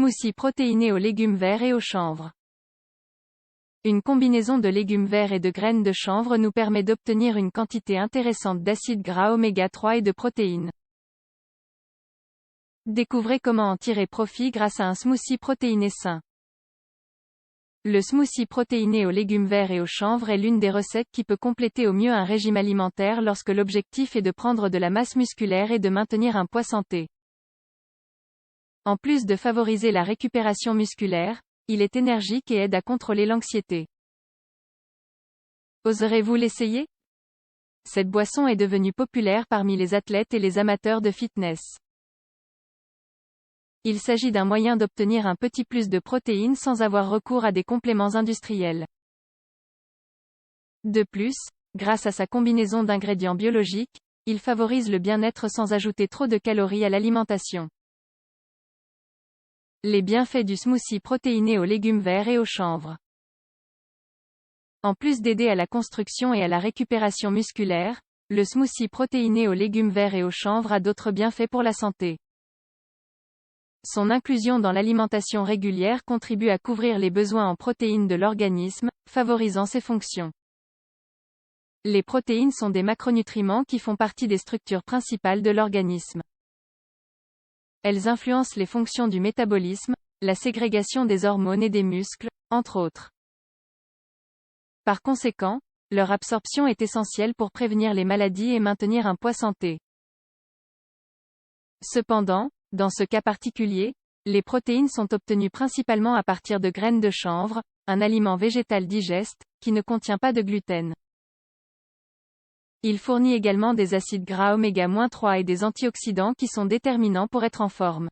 Smoothie protéiné aux légumes verts et au chanvre. Une combinaison de légumes verts et de graines de chanvre nous permet d'obtenir une quantité intéressante d'acides gras oméga 3 et de protéines. Découvrez comment en tirer profit grâce à un smoothie protéiné sain. Le smoothie protéiné aux légumes verts et au chanvre est l'une des recettes qui peut compléter au mieux un régime alimentaire lorsque l'objectif est de prendre de la masse musculaire et de maintenir un poids santé. En plus de favoriser la récupération musculaire, il est énergique et aide à contrôler l'anxiété. Oserez-vous l'essayer? Cette boisson est devenue populaire parmi les athlètes et les amateurs de fitness. Il s'agit d'un moyen d'obtenir un petit plus de protéines sans avoir recours à des compléments industriels. De plus, grâce à sa combinaison d'ingrédients biologiques, il favorise le bien-être sans ajouter trop de calories à l'alimentation. Les bienfaits du smoothie protéiné aux légumes verts et au chanvre. En plus d'aider à la construction et à la récupération musculaire, le smoothie protéiné aux légumes verts et au chanvre a d'autres bienfaits pour la santé. Son inclusion dans l'alimentation régulière contribue à couvrir les besoins en protéines de l'organisme, favorisant ses fonctions. Les protéines sont des macronutriments qui font partie des structures principales de l'organisme. Elles influencent les fonctions du métabolisme, la ségrégation des hormones et des muscles, entre autres. Par conséquent, leur absorption est essentielle pour prévenir les maladies et maintenir un poids santé. Cependant, dans ce cas particulier, les protéines sont obtenues principalement à partir de graines de chanvre, un aliment végétal digeste, qui ne contient pas de gluten. Il fournit également des acides gras oméga-3 et des antioxydants qui sont déterminants pour être en forme.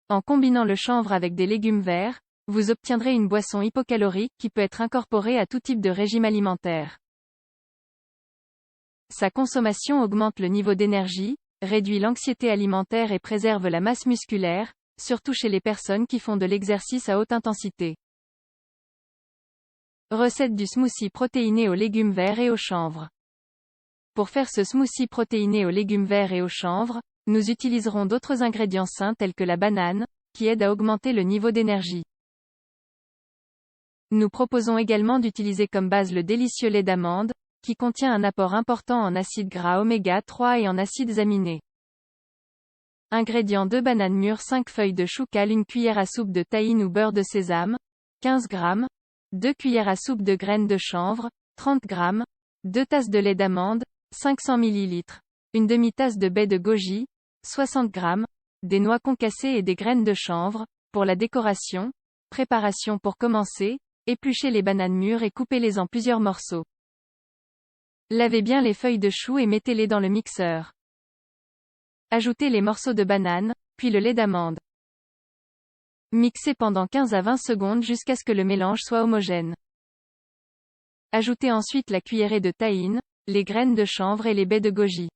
En combinant le chanvre avec des légumes verts, vous obtiendrez une boisson hypocalorique qui peut être incorporée à tout type de régime alimentaire. Sa consommation augmente le niveau d'énergie, réduit l'anxiété alimentaire et préserve la masse musculaire, surtout chez les personnes qui font de l'exercice à haute intensité. Recette du smoothie protéiné aux légumes verts et au chanvre. Pour faire ce smoothie protéiné aux légumes verts et au chanvre, nous utiliserons d'autres ingrédients sains tels que la banane, qui aide à augmenter le niveau d'énergie. Nous proposons également d'utiliser comme base le délicieux lait d'amande, qui contient un apport important en acides gras oméga 3 et en acides aminés. Ingrédients: 2 bananes mûres, 5 feuilles de chou cal, 1 cuillère à soupe de tahine ou beurre de sésame, 15 g, 2 cuillères à soupe de graines de chanvre, 30 g, 2 tasses de lait d'amande, 500 ml, une demi-tasse de baies de goji, 60 g, des noix concassées et des graines de chanvre. Pour la décoration, préparation pour commencer, épluchez les bananes mûres et coupez-les en plusieurs morceaux. Lavez bien les feuilles de chou et mettez-les dans le mixeur. Ajoutez les morceaux de banane, puis le lait d'amande. Mixez pendant 15 à 20 secondes jusqu'à ce que le mélange soit homogène. Ajoutez ensuite la cuillerée de tahine, les graines de chanvre et les baies de goji.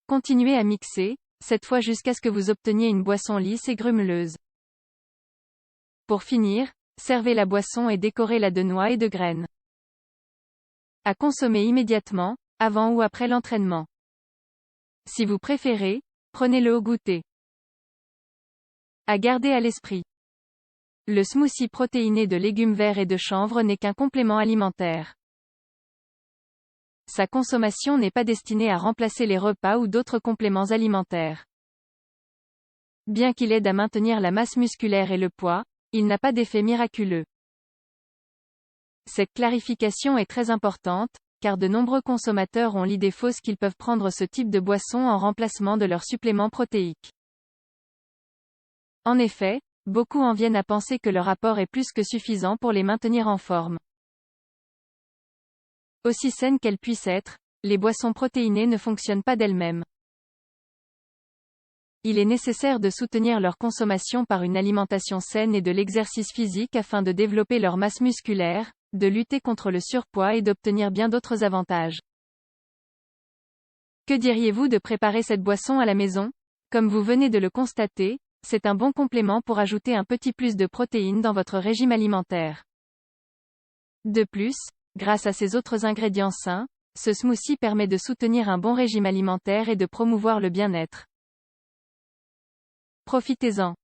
Continuez à mixer, cette fois jusqu'à ce que vous obteniez une boisson lisse et grumeleuse. Pour finir, servez la boisson et décorez-la de noix et de graines. À consommer immédiatement, avant ou après l'entraînement. Si vous préférez, prenez-le au goûter. À garder à l'esprit. Le smoothie protéiné de légumes verts et de chanvre n'est qu'un complément alimentaire. Sa consommation n'est pas destinée à remplacer les repas ou d'autres compléments alimentaires. Bien qu'il aide à maintenir la masse musculaire et le poids, il n'a pas d'effet miraculeux. Cette clarification est très importante, car de nombreux consommateurs ont l'idée fausse qu'ils peuvent prendre ce type de boisson en remplacement de leurs suppléments protéiques. En effet, beaucoup en viennent à penser que leur apport est plus que suffisant pour les maintenir en forme. Aussi saines qu'elles puissent être, les boissons protéinées ne fonctionnent pas d'elles-mêmes. Il est nécessaire de soutenir leur consommation par une alimentation saine et de l'exercice physique afin de développer leur masse musculaire, de lutter contre le surpoids et d'obtenir bien d'autres avantages. Que diriez-vous de préparer cette boisson à la maison? Comme vous venez de le constater, c'est un bon complément pour ajouter un petit plus de protéines dans votre régime alimentaire. De plus, grâce à ces autres ingrédients sains, ce smoothie permet de soutenir un bon régime alimentaire et de promouvoir le bien-être. Profitez-en.